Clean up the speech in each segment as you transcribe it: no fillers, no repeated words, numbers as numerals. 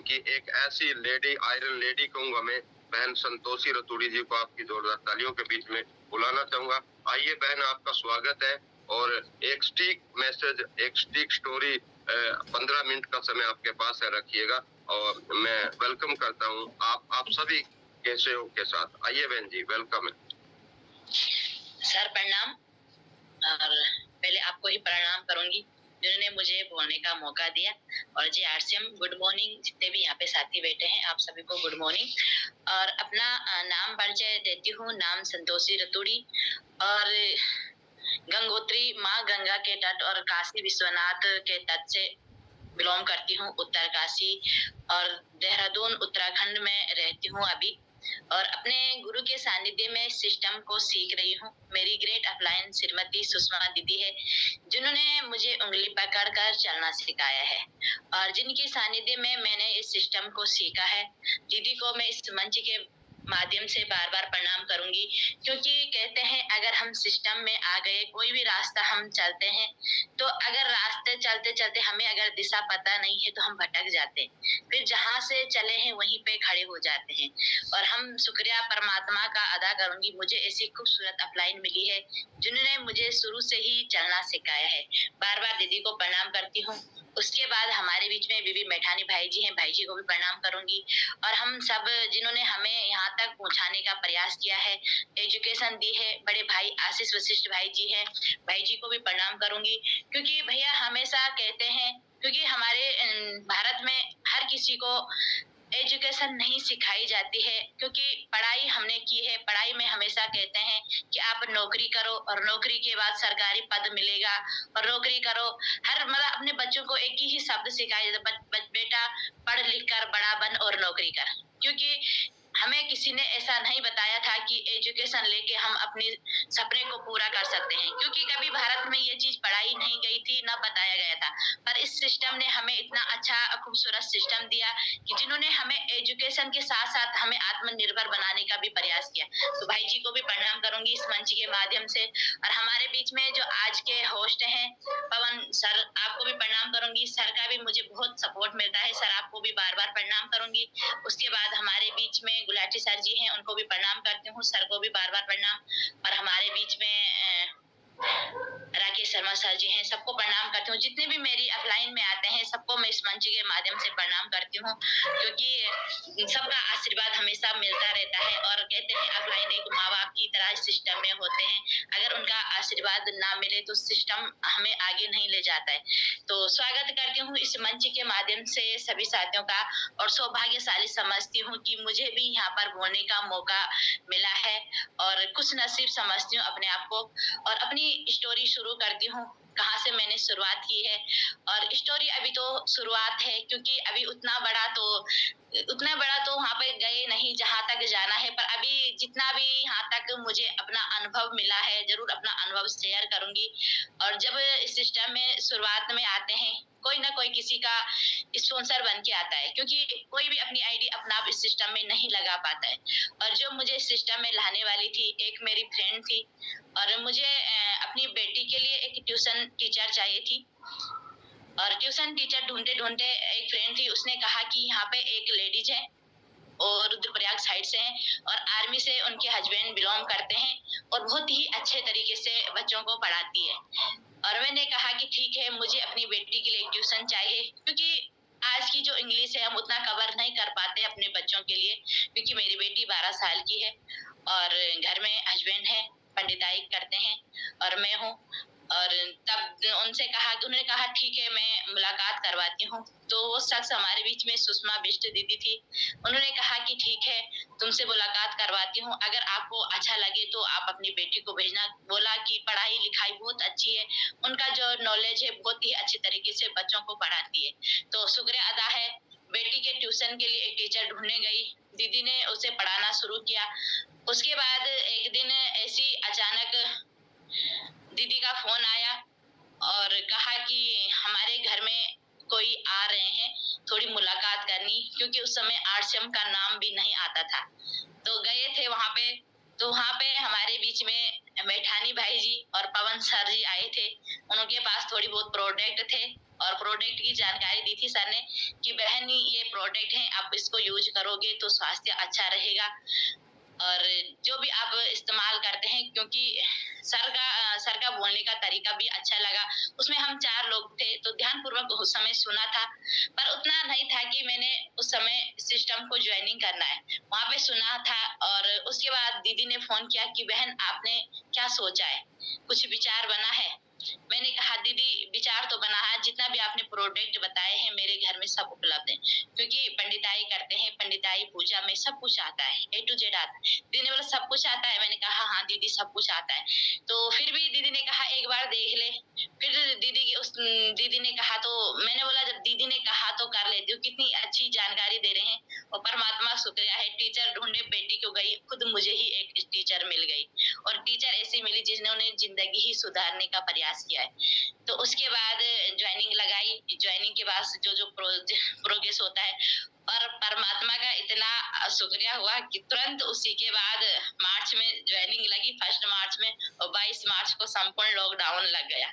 RCM की एक ऐसी लेडी, आयरन लेडी कहूंगा मैं, बहन संतोषी रतूड़ी जी को आपकी जोरदार तालियों के बीच में बुलाना चाहूंगा। आइए बहन, आपका स्वागत है और एक स्टिक मैसेज, एक स्टिक स्टोरी 15 मिनट का समय आपके पास है, रखिएगा और मैं वेलकम करता हूँ आप सभी के सहयोग के साथ। आइए बहन जी, वेलकम है। सर प्रणाम। और पहले आपको ही प्रणाम करूंगी जिन्होंने मुझे बोलने का मौका दिया। और जी आरसीएम, गुड मॉर्निंग। जितने भी यहाँ पे साथी बैठे हैं आप सभी को गुड मॉर्निंग। और अपना नाम परिचय देती हूँ। नाम संतोषी रतूड़ी और गंगोत्री माँ गंगा के तट और काशी विश्वनाथ के तट से बिलोंग करती हूँ, उत्तर काशी और देहरादून उत्तराखंड में रहती हूँ अभी। और अपने गुरु के सानिध्य में सिस्टम को सीख रही हूँ। मेरी ग्रेट अपलाइन श्रीमती सुषमा दीदी है जिन्होंने मुझे उंगली पकड़कर चलना सिखाया है और जिनके सानिध्य में मैंने इस सिस्टम को सीखा है। दीदी को मैं इस मंच के माध्यम से बार बार प्रणाम करूंगी, क्योंकि कहते हैं अगर हम सिस्टम में आ गए, कोई भी रास्ता हम चलते हैं तो अगर रास्ते चलते चलते हमें अगर दिशा पता नहीं है तो हम भटक जाते हैं, फिर जहां से चले हैं वहीं पे खड़े हो जाते हैं। और हम शुक्रिया परमात्मा का अदा करूंगी, मुझे ऐसी खूबसूरत अपलाइन मिली है जिन्होंने मुझे शुरू से ही चलना सिखाया है। बार बार दीदी को प्रणाम करती हूँ। उसके बाद हमारे बीच में बीबी मैठानी भाई जी हैं, भाई जी को भी प्रणाम करूंगी। और हम सब जिन्होंने हमें यहाँ तक पहुँचाने का प्रयास किया है, एजुकेशन दी है, बड़े भाई आशीष वशिष्ठ भाई जी हैं, भाई जी को भी प्रणाम करूंगी। क्योंकि भैया हमेशा कहते हैं, क्योंकि हमारे भारत में हर किसी को एजुकेशन नहीं सिखाई जाती है, क्योंकि पढ़ाई हमने की है, पढ़ाई में हमेशा कहते हैं कि आप नौकरी करो और नौकरी के बाद सरकारी पद मिलेगा और नौकरी करो। हर मतलब अपने बच्चों को एक ही शब्द सिखाया जाता है, बेटा पढ़ लिख कर बड़ा बन और नौकरी कर। क्योंकि हमें किसी ने ऐसा नहीं बताया था कि एजुकेशन लेके हम अपने सपने को पूरा कर सकते हैं, क्योंकि कभी भारत में ये चीज पढ़ाई नहीं गई थी, ना बताया गया था। पर इस सिस्टम ने हमें इतना अच्छा खूबसूरत सिस्टम दिया कि जिन्होंने हमें एजुकेशन के साथ साथ हमें आत्मनिर्भर बनाने का भी प्रयास किया। तो भाई जी को भी प्रणाम करूंगी इस मंच के माध्यम से। और हमारे बीच में जो आज के होस्ट हैं पवन सर, आपको भी प्रणाम करूंगी। सर का भी मुझे बहुत सपोर्ट मिलता है, सर आपको भी बार बार प्रणाम करूंगी। उसके बाद हमारे बीच में गुलाटी सर जी हैं, उनको भी प्रणाम करती हूँ, सर को भी बार बार प्रणाम। और हमारे बीच में राकेश शर्मा सर जी हैं, सबको प्रणाम करती हूँ। जितने भी मेरी अपलाइन में आते हैं सबको मैं इस मंच के माध्यम से प्रणाम करती हूँ, क्योंकि सबका आशीर्वाद हमेशा मिलता रहता है। और कहते हैं अपलाइन एक माँ बाप की तरह सिस्टम में होते हैं, अगर उनका आशीर्वाद ना मिले तो सिस्टम हमें आगे नहीं ले जाता है। तो स्वागत करती हूँ इस मंच के माध्यम से सभी साथियों का, और सौभाग्यशाली समझती हूँ कि मुझे भी यहाँ पर बोलने का मौका मिला है और कुछ नसीब समझती हूँ अपने आप को। और अपनी स्टोरी शुरू करती हूँ, कहाँ से मैंने शुरुआत की है। और स्टोरी अभी तो शुरुआत है, क्योंकि अभी उतना बड़ा तो वहाँ पे गए नहीं जहाँ तक जाना है, पर अभी जितना भी यहाँ तक मुझे अपना अनुभव मिला है जरूर अपना अनुभव शेयर करूंगी। और जब इस सिस्टम में शुरुआत में आते हैं, कोई ना कोई किसी का स्पॉन्सर बन के आता है, क्योंकि कोई भी अपनी आईडी अपना आप इस सिस्टम में नहीं लगा पाता है। और जो मुझे इस सिस्टम में लाने वाली थी एक मेरी फ्रेंड थी, और मुझे अपनी बेटी के लिए एक ट्यूशन टीचर चाहिए थी। और ट्यूशन टीचर ढूंढते ढूंढते एक फ्रेंड थी, उसने कहा कि यहाँ पे एक लेडीज है और रुद्रप्रयाग साइड से हैं और आर्मी से उनके हस्बैंड बिलोंग करते हैं और बहुत ही अच्छे तरीके से बच्चों को पढ़ाती है। और मैंने कहा कि ठीक है, मुझे अपनी बेटी के लिए ट्यूशन चाहिए, क्योंकि आज की जो इंग्लिश है हम उतना कवर नहीं कर पाते अपने बच्चों के लिए, क्योंकि मेरी बेटी 12 साल की है और घर में हस्बैंड है, पंडिताई करते हैं और मैं हूँ। और तब उनसे कहा, उन्होंने कहा ठीक है मैं मुलाकात करवाती हूँ। तो वो शख्स हमारे बीच में सुषमा बिष्ट दीदी थी, उन्होंने कहा कि ठीक है तुमसे मुलाकात करवाती हूँ, अगर आपको अच्छा लगे तो आप अपनी बेटी को भेजना। बोला कि पढ़ाई लिखाई बहुत अच्छी है, उनका जो नॉलेज है बहुत ही अच्छे तरीके से बच्चों को पढ़ाती है। तो शुक्रिया अदा है। बेटी के ट्यूशन के लिए एक टीचर ढूंढने गई, दीदी ने उसे पढ़ाना शुरू किया। उसके बाद एक दिन ऐसी अचानक दीदी का फोन आया और कहा कि हमारे घर में कोई आ रहे हैं, थोड़ी मुलाकात करनी, क्योंकि उस समय आरसीएम का नाम भी नहीं आता था। तो गए थे वहां पे, तो वहाँ पे हमारे बीच में मैठानी भाई जी और पवन सर जी आए थे। उनके पास थोड़ी बहुत प्रोडक्ट थे और प्रोडक्ट की जानकारी दी थी सर ने कि बहन ये प्रोडक्ट है, आप इसको यूज करोगे तो स्वास्थ्य अच्छा रहेगा और जो भी आप इस्तेमाल करते हैं, क्योंकि सर का बोलने का तरीका भी अच्छा लगा। उसमें हम 4 लोग थे तो ध्यानपूर्वक उस समय सुना था, पर उतना नहीं था कि मैंने उस समय सिस्टम को ज्वाइनिंग करना है। वहाँ पे सुना था और उसके बाद दीदी ने फोन किया कि बहन आपने क्या सोचा है, कुछ विचार बना है? मैंने कहा दीदी विचार तो बना है, जितना भी आपने प्रोडक्ट बताए हैं मेरे घर में सब उपलब्ध है, क्योंकि पंडिताई करते हैं, पंडिताई पूजा में सब कुछ आता है, A to Z आता है। दीदी ने बोला सब कुछ आता है? मैंने कहा हाँ दीदी सब कुछ आता है। तो फिर भी दीदी ने कहा एक बार देख ले। फिर दीदी ने कहा तो मैंने बोला जब दीदी ने कहा तो कर लेती हूँ, कितनी अच्छी जानकारी दे रहे हैं और परमात्मा शुक्रिया है। टीचर ढूंढने बेटी को गई, खुद मुझे ही एक टीचर मिल गई और टीचर ऐसी मिली जिन्होंने जिंदगी ही सुधारने का प्रयास किया है। तो उसके बाद ज्वाइनिंग लगाई। ज्वाइनिंग के बाद जो प्रोग्रेस होता है और परमात्मा का इतना शुक्रिया हुआ कि तुरंत उसी के बाद मार्च में ज्वाइनिंग लगी, 1 मार्च में, और 22 मार्च को संपूर्ण लॉकडाउन लग गया।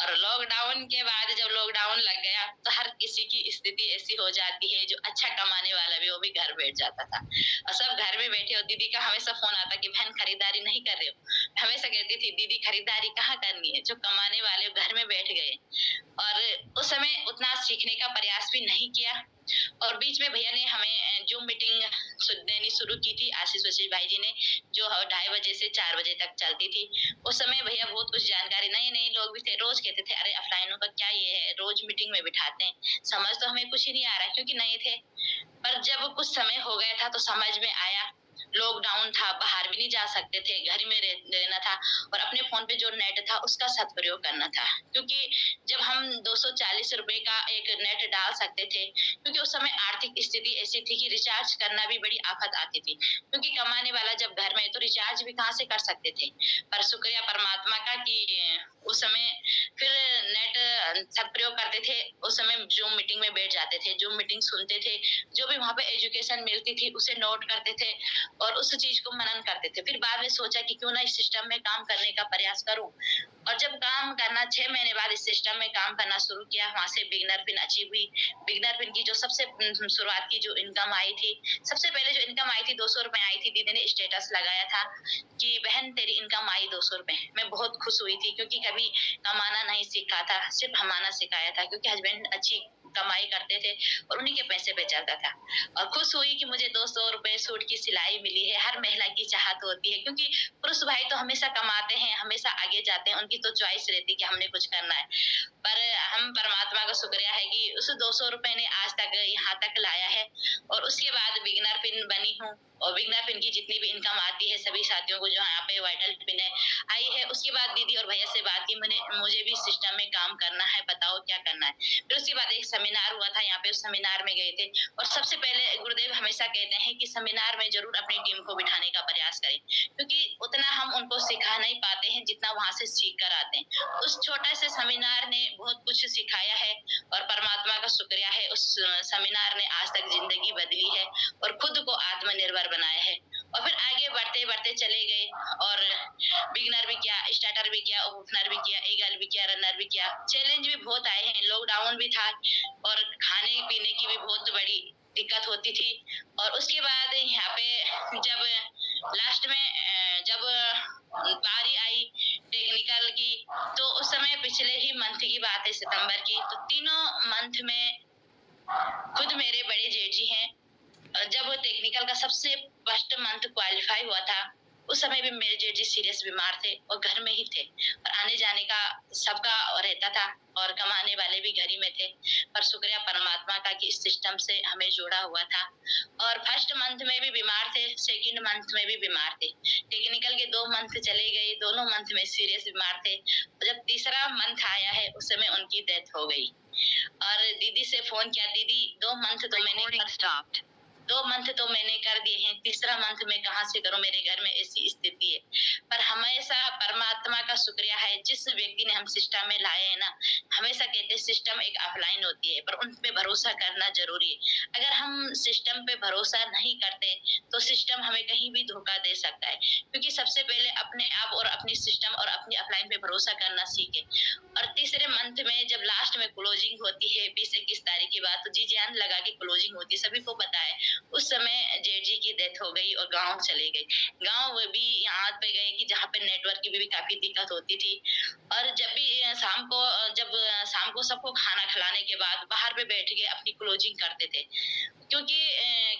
और लॉकडाउन के बाद जब लॉकडाउन लग गया तो हर किसी की स्थिति ऐसी हो जाती है, जो अच्छा कमाने वाला भी वो भी घर बैठ जाता था और सब घर में बैठे हो। दीदी का हमेशा फोन आता कि बहन खरीदारी नहीं कर रहे हो? हमेशा कहती थी दीदी खरीदारी कहाँ करनी है, जो कमाने वाले घर में बैठ गए। और उस समय उतना सीखने का प्रयास भी नहीं किया और बीच में भैया ने हमें जूम मीटिंग देनी शुरू की थी, आशीष वशीष भाई जी ने, जो 2:30 बजे से 4 बजे तक चलती थी। उस समय भैया बहुत कुछ जानकारी, नए नए लोग भी थे, रोज कहते थे अरे ऑफलाइनों का क्या ये है, रोज मीटिंग में बिठाते हैं, समझ तो हमें कुछ ही नहीं आ रहा क्योंकि नए थे। पर जब कुछ समय हो गया था तो समझ में आया। लॉकडाउन था, बाहर भी नहीं जा सकते थे, घर में रहना था और अपने फोन पे जो नेट था उसका सदुपयोग करना था, क्योंकि जब हम 240 रुपए का एक नेट डाल सकते थे, क्योंकि उस समय आर्थिक स्थिति ऐसी थी कि रिचार्ज करना भी बड़ी आफत आती थी, क्योंकि कमाने वाला जब घर में तो रिचार्ज भी कहाँ से कर सकते थे। पर शुक्रिया परमात्मा का कि उस समय फिर नेट सदुपयोग करते थे। उस समय जूम मीटिंग में बैठ जाते थे, जूम मीटिंग सुनते थे, जो भी वहाँ पे एजुकेशन मिलती थी उसे नोट करते थे और उस चीज को मनन करते थे। फिर बाद में सोचा कि क्यों ना इस सिस्टम में काम करने का प्रयास करूं और जब काम करना 6 महीने बाद इस सिस्टम में काम करना शुरू किया, वहां से बिगनर पिन अचीव हुई। बिगनर पिन की जो सबसे शुरुआत की जो इनकम आई थी, सबसे पहले जो इनकम आई थी 200 रुपए आई थी। दीदी ने स्टेटस लगाया था कि बहन तेरी इनकम आई 200 रुपए। मैं बहुत खुश हुई थी क्योंकि कभी कमाना नहीं सीखा था, सिर्फ हमाना सिखाया था, क्योंकि हस्बैंड अच्छी कमाई करते थे और उन्हीं के पैसे पे चलता था। और खुश हुई कि मुझे 200 रुपए सूट की सिलाई मिली है। हर महिला की चाहत होती है, क्योंकि पुरुष भाई तो हमेशा कमाते हैं, हमेशा आगे जाते हैं, उनकी तो चॉइस रहती है कि हमने कुछ करना है। पर हम परमात्मा का शुक्रिया है कि उस 200 रुपए ने आज तक यहाँ तक लाया है। और उसके बाद बिगनर पिन बनी हूँ और बिगनर पिन की जितनी भी इनकम आती है सभी साथियों को जो यहाँ पे वाइटल पिन है आई है। उसके बाद दीदी और भैया से बात की, मुझे भी सिस्टम में काम करना है, बताओ क्या करना है। फिर उसके बाद एक सेमिनार हुआ था यहाँ पे, उस सेमिनार में गए थे और सबसे पहले गुरुदेव हमेशा कहते हैं कि सेमिनार में जरूर अपनी टीम को बिठाने का प्रयास करें, क्योंकि उतना हम उनको सिखा नहीं पाते हैं जितना वहां से सीख कर आते हैं। उस छोटे से सेमिनार ने बहुत कुछ सिखाया है और परमात्मा का शुक्रिया है, उस सेमिनार ने आज तक जिंदगी बदली है और खुद को आत्मनिर्भर बनाया है। और फिर आगे बढ़ते बढ़ते चले गए और बिगनर भी किया, स्टार्टर भी किया, ओपनर भी किया, ईगल भी किया, रनर भी किया। चैलेंज भी बहुत आए हैं, लॉकडाउन भी था और खाने पीने की भी बहुत बड़ी दिक्कत होती थी। और उसके बाद यहाँ पे जब लास्ट में जब बारी आई टेक्निकल की, तो उस समय पिछले ही मंथ की बात है, सितंबर की, तो तीनों मंथ में खुद मेरे बड़े जेठ जी हैं, जब टेक्निकल का सबसे फर्स्ट मंथ क्वालिफाई हुआ था उस समय भी मेरे जेठ जी सीरियस बीमार थे और घर में ही थे और आने जाने का सबका रहता था और कमाने वाले भी घर ही में थे। पर शुक्रिया परमात्मा का कि इस सिस्टम से हमें जोड़ा हुआ था। और फर्स्ट मंथ में भी बीमार थे, सेकंड मंथ में भी बीमार थे। टेक्निकल के 2 मंथ चले गए, दोनों मंथ में सीरियस बीमार थे। जब तीसरा मंथ आया है उस समय उनकी डेथ हो गई और दीदी से फोन किया, दीदी 2 मंथ तो मैंने 2 मंथ तो मैंने कर दिए हैं, तीसरा मंथ मैं कहाँ से करूँ, मेरे घर में ऐसी स्थिति है। पर हमेशा परमात्मा का शुक्रिया है, जिस व्यक्ति ने हम सिस्टम में लाए हैं ना, हमेशा कहते हैं सिस्टम एक ऑफलाइन होती है, पर उन पे भरोसा करना ज़रूरी है। अगर हम सिस्टम पे भरोसा नहीं करते, तो सिस्टम हमें कहीं भी धोखा दे सकता है। क्योंकि सबसे पहले अपने आप और अपनी सिस्टम और अपनी ऑफलाइन पे भरोसा करना सीखें। और तीसरे मंथ में जब लास्ट में क्लोजिंग होती है 20-21 तारीख की बात, तो जी जान लगा के क्लोजिंग होती है, सभी को पता है। उस समय जेठ जी की डेथ हो गई और गाँव चले गए। गाँव भी यहाँ पे गए कि जहाँ पे नेटवर्क की भी काफ़ी दिक्कत होती थी। और जब भी शाम को सबको खाना खिलाने के बाद बाहर पे बैठ के अपनी क्लोजिंग करते थे। क्योंकि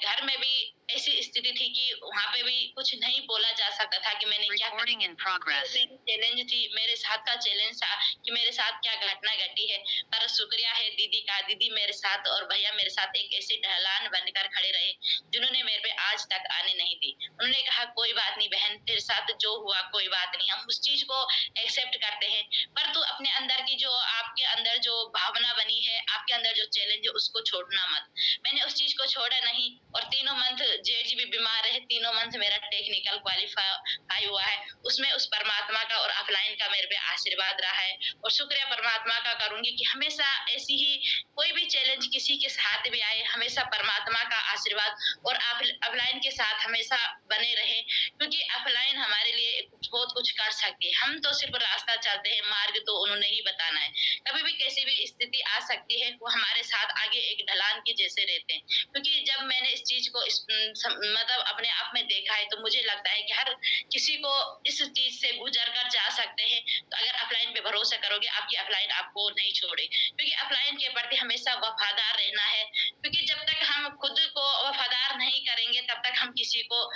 घर में भी ऐसी स्थिति थी कि वहाँ पे भी कुछ नहीं बोला जा सकता था कि मैंने क्या Recording in progress. चैलेंज थी, मेरे साथ का चैलेंज था कि मेरे साथ क्या घटना घटी है। पर शुक्रिया है दीदी का, दीदी मेरे साथ और भैया मेरे साथ एक ऐसी ढलान बनकर खड़े रहे, जिन्होंने मेरे पे आज तक आने नहीं दी। उन्होंने कहा कोई बात नहीं बहन, तेरे साथ जो हुआ कोई बात नहीं, हम उस चीज को एक्सेप्ट करते हैं। पर तू अपने अंदर की जो आपके अंदर जो भावना बनी है, आपके अंदर जो चैलेंज है, उसको छोड़ना मत। मैंने उस चीज को छोड़ा नहीं और तीनों मंथ जेठ जी भी बीमार रहे, तीनों मंथ मेरा टेक्निकल क्वालिफाई हुआ है। उसमें उस परमात्मा का और ऑफलाइन का मेरे पे आशीर्वाद रहा है और शुक्रिया परमात्मा का करूंगी कि हमेशा ऐसी ही कोई भी चैलेंज किसी के साथ भी आए, हमेशा परमात्मा का आशीर्वाद और ऑफलाइन के साथ हमेशा बने रहे। क्योंकि ऑफलाइन हमारे लिए बहुत कुछ कर सकती है, हम तो सिर्फ रास्ता चलते हैं, मार्ग तो उन्होंने ही बताना है। कभी भी कैसी भी स्थिति आ सकती है, वो हमारे साथ आगे एक ढलान के जैसे रहते हैं। क्योंकि जब मैंने इस चीज को मतलब अपने आप में देखा है, तो मुझे लगता है कि हर किसी को इस चीज से गुजर कर जा सकते हैं। तो अगर ऑफलाइन पे भरोसा करोगे, आपकी ऑफलाइन आपको नहीं छोड़े, क्योंकि ऑफलाइन के प्रति हमेशा वफादार रहना है। क्योंकि जब तक हम खुद को वफादार नहीं करेंगे, तब तक हम किसी को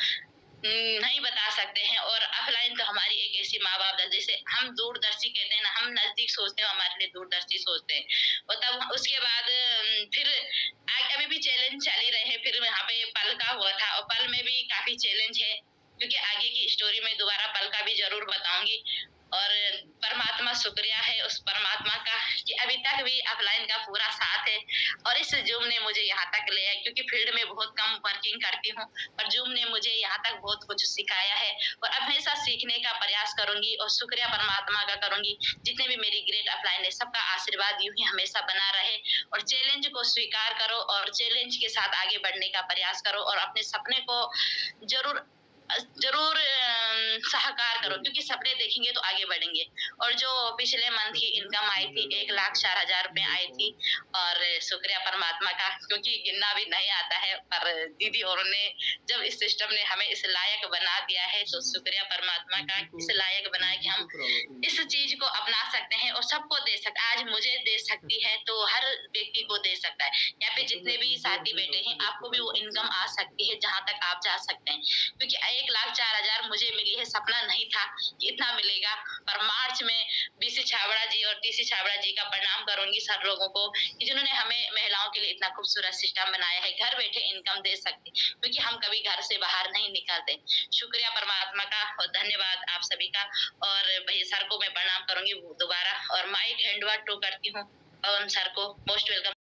नहीं बता सकते हैं। और ऑफलाइन तो हमारी एक ऐसी माँ बाप, जैसे हम दूरदर्शी कहते हैं ना, हम नजदीक सोचते हैं, हमारे लिए दूरदर्शी सोचते हैं। और तब उसके बाद फिर अभी भी चैलेंज चल ही रहे हैं। फिर यहाँ पे पल का हुआ था और पल में भी काफी चैलेंज है, क्योंकि आगे की स्टोरी में दोबारा पल का भी जरूर बताऊंगी। और परमात्मा शुक्रिया है उस परमात्मा का कि अभी तक भी ऑफलाइन का पूरा साथ है। और इस जूम ने मुझे यहाँ तक ले आया, क्योंकि फील्ड में बहुत कम वर्किंग करती हूँ, और जूम ने मुझे यहाँ तक बहुत कुछ सिखाया है। और हमेशा सीखने का प्रयास करूंगी और शुक्रिया परमात्मा का करूंगी। जितने भी मेरी ग्रेट ऑफलाइन है, सबका आशीर्वाद यूं ही हमेशा बना रहे। और चैलेंज को स्वीकार करो और चैलेंज के साथ आगे बढ़ने का प्रयास करो और अपने सपने को जरूर जरूर साकार करो, क्योंकि सपने देखेंगे तो आगे बढ़ेंगे। और जो पिछले मंथ की इनकम आई थी 1,04,000 रुपए आई थी, और शुक्रिया परमात्मा का, क्योंकि गिनना भी नहीं आता है। पर दीदी और ने जब इस सिस्टम ने हमें इस लायक बना दिया है, तो शुक्रिया परमात्मा का, इस लायक बनाया कि हम इस चीज को अपना सकते हैं और सबको दे सकते। आज मुझे दे सकती है तो हर व्यक्ति को दे सकता है। यहाँ पे जितने भी साथी बैठे हैं, आपको भी वो इनकम आ सकती है जहाँ तक आप जा सकते हैं। क्योंकि 1,04,000 मुझे मिली है, सपना नहीं था कि इतना मिलेगा। पर मार्च में बीसी छाबड़ा जी और टीसी छाबड़ा जी का प्रणाम करूंगी सर लोगों को, कि जिन्होंने हमें महिलाओं के लिए इतना खूबसूरत सिस्टम बनाया है, घर बैठे इनकम दे सकते, क्योंकि हम कभी घर से बाहर नहीं निकलते। शुक्रिया परमात्मा का और धन्यवाद आप सभी का। और भैया सर को मैं प्रणाम करूंगी दोबारा, और माइक हैंड ओवर टू करती हूँ पवन सर को। Most welcome.